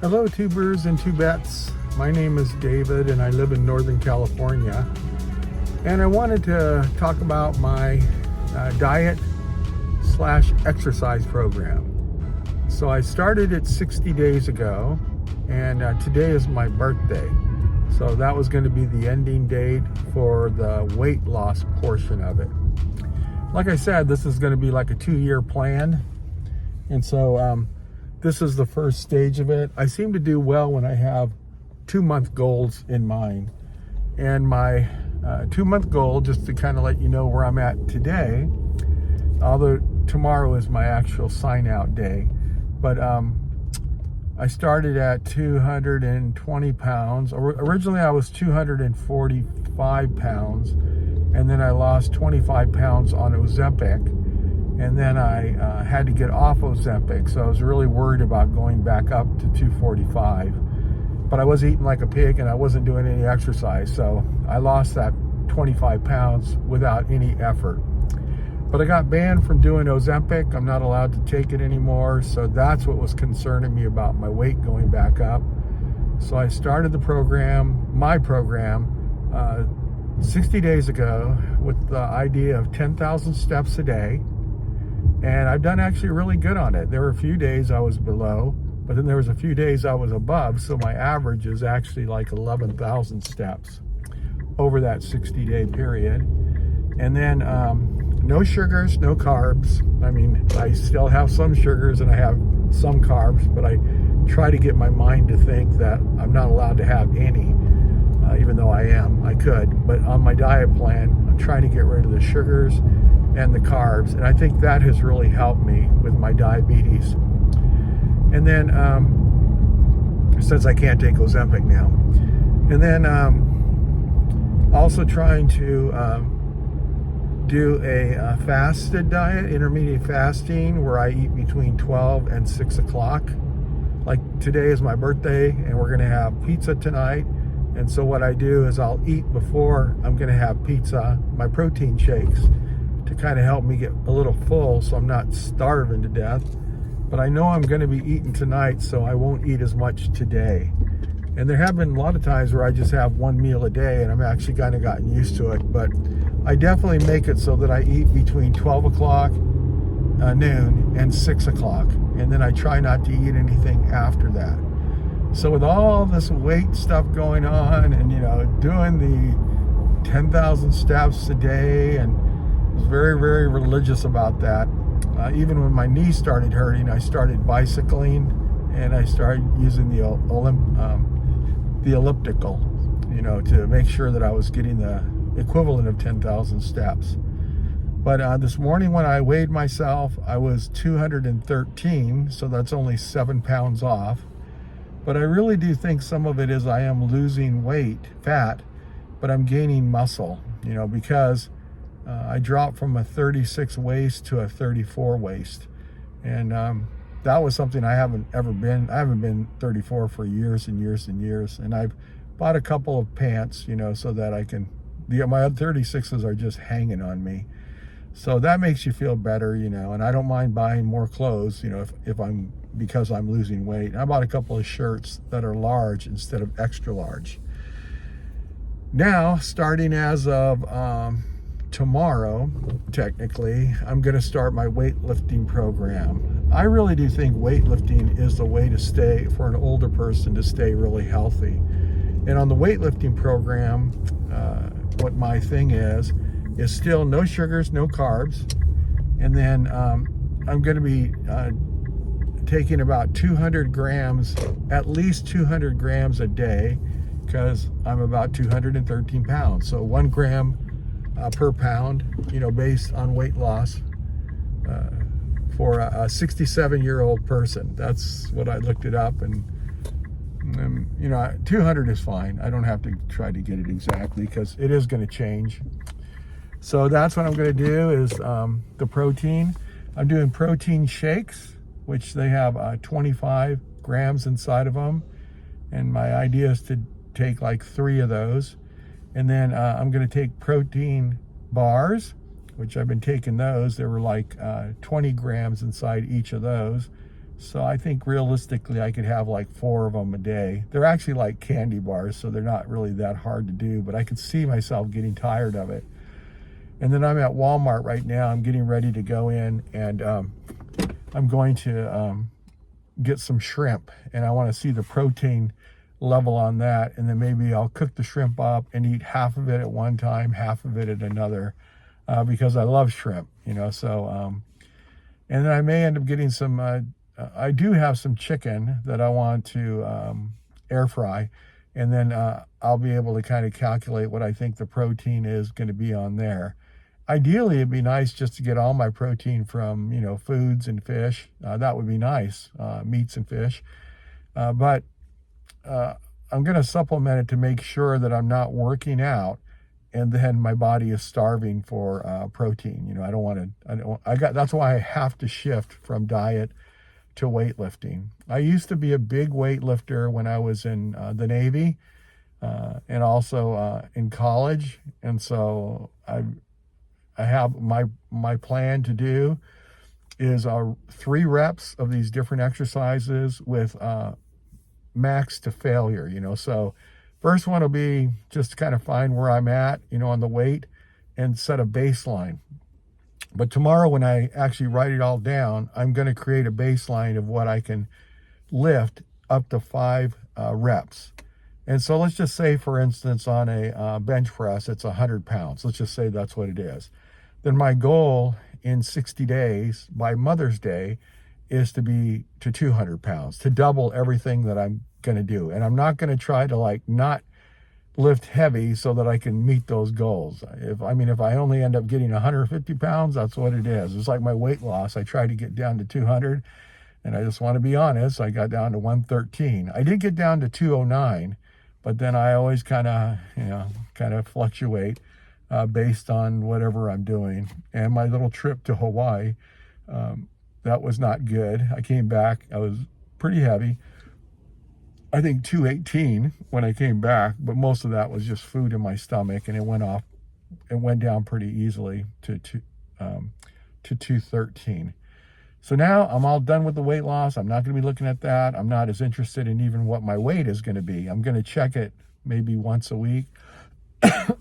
Hello, tubers and tubettes. My name is David and I live in Northern California. And I wanted to talk about my diet / exercise program. So I started it 60 days ago, and today is my birthday. So that was going to be the ending date for the weight loss portion of it. Like I said, this is going to be like a 2-year plan. And so this is the first stage of it. I seem to do well when I have 2-month goals in mind. And my 2-month goal, just to kind of let you know where I'm at today, although tomorrow is my actual sign out day, but I started at 220 pounds. Originally I was 245 pounds, and then I lost 25 pounds on Ozempic. And then I had to get off Ozempic, so I was really worried about going back up to 245. But I was eating like a pig and I wasn't doing any exercise, so I lost that 25 pounds without any effort. But I got banned from doing Ozempic. I'm not allowed to take it anymore, so that's what was concerning me about my weight going back up. So I started the program, my program, 60 days ago with the idea of 10,000 steps a day. And I've done actually really good on it. There were a few days I was below, but then there was a few days I was above. So my average is actually like 11,000 steps over that 60-day period. And then no sugars, no carbs. I mean, I still have some sugars and I have some carbs, but I try to get my mind to think that I'm not allowed to have any, even though I could. But on my diet plan, I'm trying to get rid of the sugars and the carbs, and I think that has really helped me with my diabetes. And then since I can't take Ozempic now, and then also trying to do a fasted diet, intermediate fasting, where I eat between 12 and 6 o'clock. Like today is my birthday and we're gonna have pizza tonight, and so what I do is I'll eat before I'm gonna have pizza, my protein shakes, to kind of help me get a little full so I'm not starving to death. But I know I'm going to be eating tonight, so I won't eat as much today. And there have been a lot of times where I just have one meal a day, and I'm actually kind of gotten used to it. But I definitely make it so that I eat between 12 o'clock, noon, and 6 o'clock. And then I try not to eat anything after that. So with all this weight stuff going on, and doing the 10,000 steps a day, and I was very, very religious about that. Even when my knee started hurting, I started bicycling, and I started using the elliptical, to make sure that I was getting the equivalent of 10,000 steps. But this morning when I weighed myself, I was 213, so that's only 7 pounds off. But I really do think some of it is I am losing weight, fat, but I'm gaining muscle, because I dropped from a 36 waist to a 34 waist. And that was something I haven't ever been. I haven't been 34 for years and years and years. And I've bought a couple of pants, so that I can, my 36s are just hanging on me. So that makes you feel better, and I don't mind buying more clothes, because I'm losing weight. I bought a couple of shirts that are large instead of extra large. Now, starting as of tomorrow, technically, I'm going to start my weightlifting program. I really do think weightlifting is the way to stay, for an older person, to stay really healthy. And on the weightlifting program, what my thing is still no sugars, no carbs. And then I'm going to be taking about 200 grams, at least 200 grams a day, because I'm about 213 pounds. So 1 gram per pound, based on weight loss for a 67-year-old person. That's what I looked it up, and 200 is fine. I don't have to try to get it exactly because it is going to change. So that's what I'm going to do is the protein. I'm doing protein shakes, which they have 25 grams inside of them, and my idea is to take like 3 of those. And then I'm going to take protein bars, which I've been taking those. There were like 20 grams inside each of those. So I think realistically I could have like 4 of them a day. They're actually like candy bars, so they're not really that hard to do, but I could see myself getting tired of it. And then I'm at Walmart right now. I'm getting ready to go in, and I'm going to get some shrimp, and I want to see the protein level on that, and then maybe I'll cook the shrimp up and eat half of it at one time, half of it at another, because I love shrimp, so and then I may end up getting some I do have some chicken that I want to air fry, and then I'll be able to kind of calculate what I think the protein is going to be on there. Ideally, it'd be nice just to get all my protein from, foods and fish. That would be nice, meats and fish. But I'm going to supplement it to make sure that I'm not working out and then my body is starving for protein. That's why I have to shift from diet to weightlifting. I used to be a big weightlifter when I was in the Navy and also in college. And so I have my plan to do is 3 reps of these different exercises with max to failure, So first one will be just to kind of find where I'm at, on the weight and set a baseline. But tomorrow when I actually write it all down, I'm going to create a baseline of what I can lift up to 5 reps. And so let's just say, for instance, on a bench press, it's 100 pounds. Let's just say that's what it is. Then my goal in 60 days by Mother's Day is to be to 200 pounds, to double everything that I'm going to do. And I'm not going to try to not lift heavy so that I can meet those goals. If I only end up getting 150 pounds, that's what it is. It's like my weight loss. I tried to get down to 200, and I just want to be honest, I got down to 113. I did get down to 209, but then I always kind of fluctuate based on whatever I'm doing. And my little trip to Hawaii, that was not good. I came back, I was pretty heavy. I think 218 when I came back, but most of that was just food in my stomach, and it went down pretty easily to 213. So now I'm all done with the weight loss. I'm not going to be looking at that. I'm not as interested in even what my weight is going to be. I'm going to check it maybe once a week.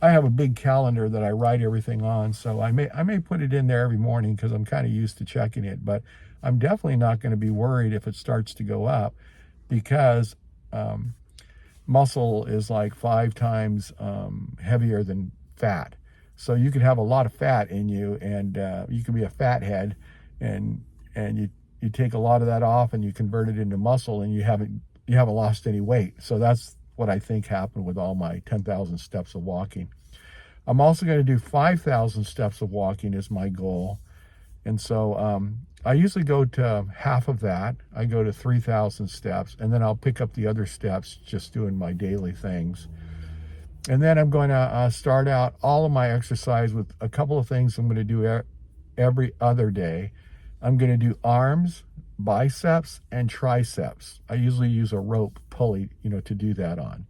I have a big calendar that I write everything on, so I may put it in there every morning because I'm kind of used to checking it, but I'm definitely not going to be worried if it starts to go up, because muscle is like 5 times heavier than fat. So you could have a lot of fat in you, and you could be a fathead, and you take a lot of that off and you convert it into muscle, and you haven't lost any weight. So that's what I think happened with all my 10,000 steps of walking. I'm also going to do 5,000 steps of walking as my goal. And so I usually go to half of that. I go to 3,000 steps, and then I'll pick up the other steps just doing my daily things. And then I'm going to start out all of my exercise with a couple of things I'm going to do every other day. I'm going to do arms, biceps, and triceps. I usually use a rope pulley, to do that on.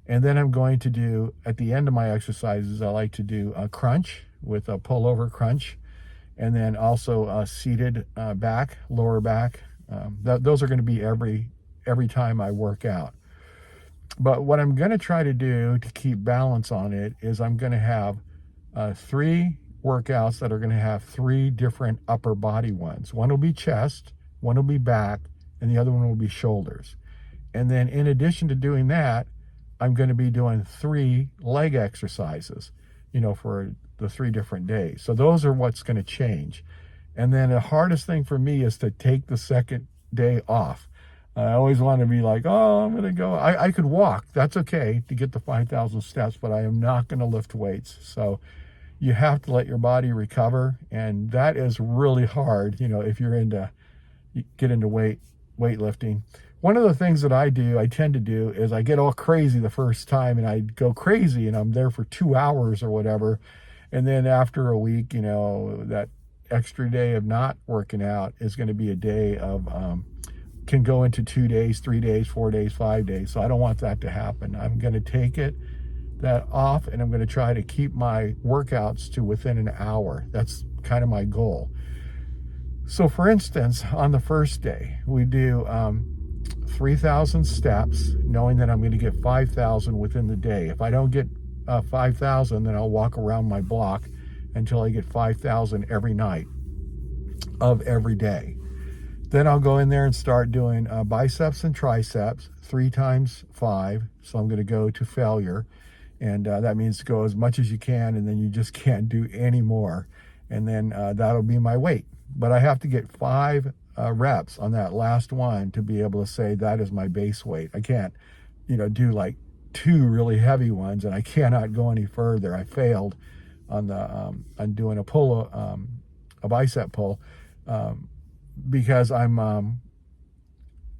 And then I'm going to do, at the end of my exercises, I like to do a crunch with a pullover crunch. And then also seated back, lower back. Those are going to be every time I work out. But what I'm going to try to do to keep balance on it is I'm going to have 3 workouts that are going to have 3 different upper body ones. One will be chest, one will be back, and the other one will be shoulders. And then in addition to doing that, I'm going to be doing 3 leg exercises, for the 3 different days. So those are what's going to change. And then the hardest thing for me is to take the second day off. I always want to be like, I'm going to go. I could walk. That's okay to get the 5,000 steps, but I am not going to lift weights. So you have to let your body recover. And that is really hard, if you're get into weightlifting. One of the things that I tend to do is I get all crazy the first time, and I go crazy and I'm there for 2 hours or whatever. And then after a week, that extra day of not working out is going to be a day of, can go into 2 days, 3 days, 4 days, 5 days. So I don't want that to happen. I'm going to take that off, and I'm going to try to keep my workouts to within an hour. That's kind of my goal. So for instance, on the first day, we do 3,000 steps, knowing that I'm going to get 5,000 within the day. If I don't get 5,000, then I'll walk around my block until I get 5,000 every night of every day. Then I'll go in there and start doing biceps and triceps 3 times 5. So I'm going to go to failure. And that means go as much as you can, and then you just can't do any more. And then that'll be my weight. But I have to get 5 reps on that last one to be able to say that is my base weight. I can't, do like 2 really heavy ones, and I cannot go any further. I failed on the on doing a bicep pull because I'm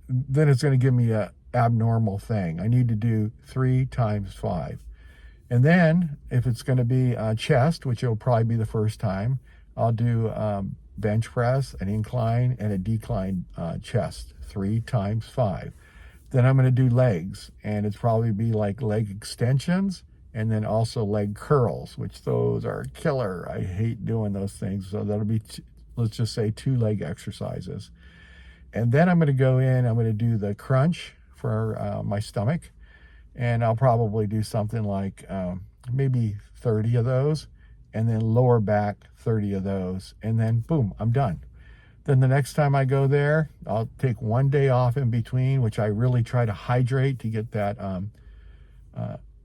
then it's going to give me a abnormal thing. I need to do 3 times 5. And then if it's going to be chest, which will probably be the first time, I'll do bench press, an incline, and a decline chest, 3 times 5. Then I'm going to do legs, and it's probably be like leg extensions and then also leg curls, which those are killer. I hate doing those things. So that'll be, let's just say 2 leg exercises. And then I'm going to go in, I'm going to do the crunch for my stomach. And I'll probably do something like maybe 30 of those, and then lower back 30 of those, and then boom, I'm done. Then the next time I go there, I'll take 1 day off in between, which I really try to hydrate to get that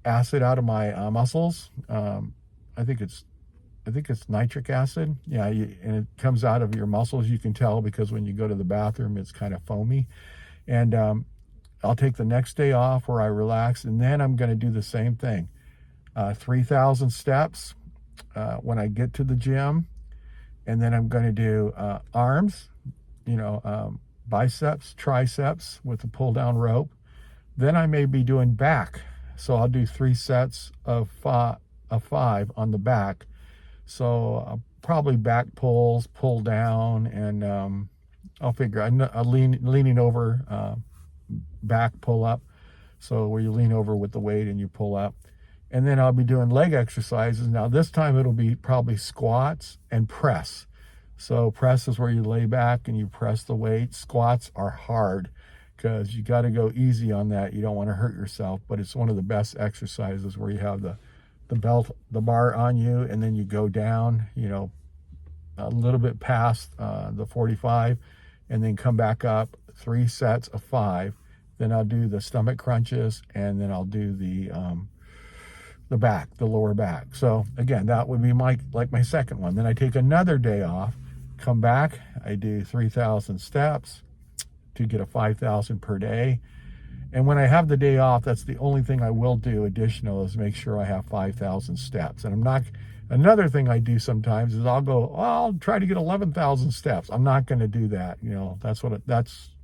acid out of my muscles. I think it's nitric acid. Yeah, and it comes out of your muscles. You can tell because when you go to the bathroom, it's kind of foamy. And I'll take the next day off where I relax, and then I'm going to do the same thing. 3,000 steps when I get to the gym, and then I'm going to do arms, biceps, triceps with the pull down rope. Then I may be doing back, so I'll do 3 sets of 5 on the back. So probably back pulls, pull down, and I'll figure I'm leaning over. Back pull up, so where you lean over with the weight and you pull up. And then I'll be doing leg exercises. Now this time it'll be probably squats and press. So press is where you lay back and you press the weight. Squats are hard because you got to go easy on that. You don't want to hurt yourself, but it's one of the best exercises where you have the bar on you, and then you go down, a little bit past the 45, and then come back up 3 sets of 5. Then I'll do the stomach crunches, and then I'll do the lower back. So again, that would be my second one. Then I take another day off, come back, I do 3,000 steps to get a 5,000 per day. And when I have the day off, that's the only thing I will do additional is make sure I have 5,000 steps. And another thing I do sometimes is I'll try to get 11,000 steps. I'm not going to do that. That's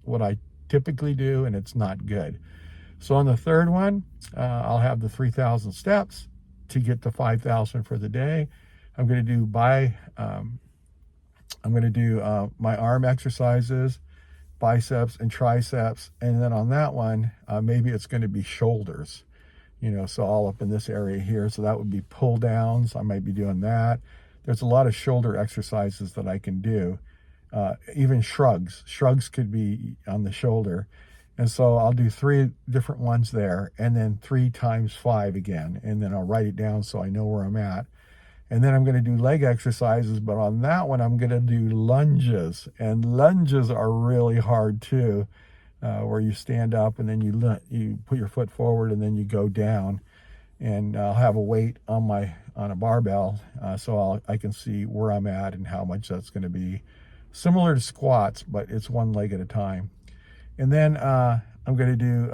what I typically do, and it's not good. So on the third one, I'll have the 3,000 steps to get to 5,000 for the day. I'm going to do my arm exercises, biceps and triceps, and then on that one, maybe it's going to be shoulders. So all up in this area here. So that would be pull downs. I might be doing that. There's a lot of shoulder exercises that I can do. Even shrugs. Shrugs could be on the shoulder. And so I'll do 3 different ones there, and then 3 times 5 again. And then I'll write it down so I know where I'm at. And then I'm going to do leg exercises, but on that one, I'm going to do lunges. And lunges are really hard too, where you stand up and then you put your foot forward and then you go down. And I'll have a weight on a barbell, so I can see where I'm at and how much that's going to be. Similar to squats, but it's 1 leg at a time. And then I'm going to do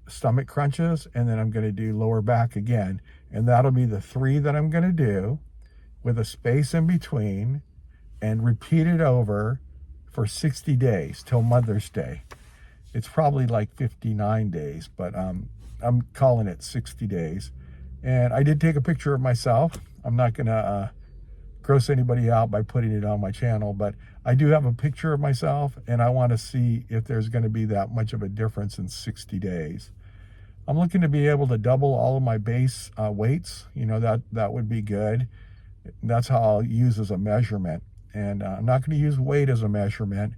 stomach crunches, and then I'm going to do lower back again. And that'll be the 3 that I'm going to do with a space in between, and repeat it over for 60 days till Mother's Day. It's probably like 59 days, but I'm calling it 60 days. And I did take a picture of myself. I'm not going to gross anybody out by putting it on my channel, but I do have a picture of myself, and I want to see if there's going to be that much of a difference in 60 days. I'm looking to be able to double all of my base weights. That would be good. That's how I'll use as a measurement. And I'm not going to use weight as a measurement.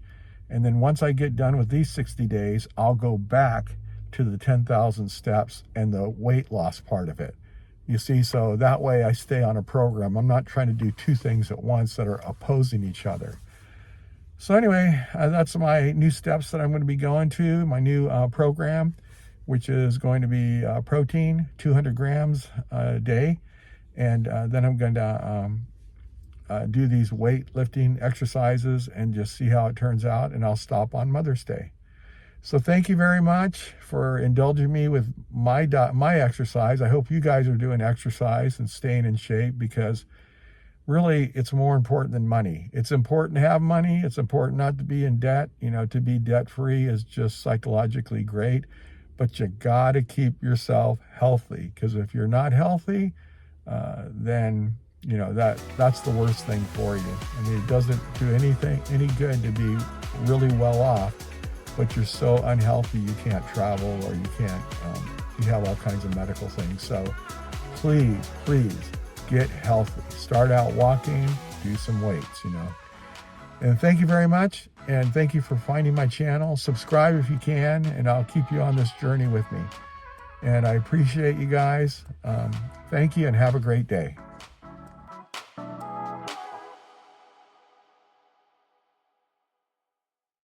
And then once I get done with these 60 days, I'll go back to the 10,000 steps and the weight loss part of it. You see, so that way I stay on a program. I'm not trying to do two things at once that are opposing each other. So anyway, that's my new steps that I'm going to be going to, my new program, which is going to be protein, 200 grams a day. And then I'm going to do these weightlifting exercises and just see how it turns out. And I'll stop on Mother's Day. So thank you very much for indulging me with my exercise. I hope you guys are doing exercise and staying in shape, because really it's more important than money. It's important to have money. It's important not to be in debt. You know, to be debt-free is just psychologically great, but you got to keep yourself healthy, because if you're not healthy, then you know that's the worst thing for you. I mean, it doesn't do any good to be really well off, but you're so unhealthy you can't travel, or you can't, you have all kinds of medical things. So please get healthy. Start out walking, do some weights, you know. And thank you very much. And thank you for finding my channel. Subscribe if you can, and I'll keep you on this journey with me. And I appreciate you guys. Thank you, and have a great day.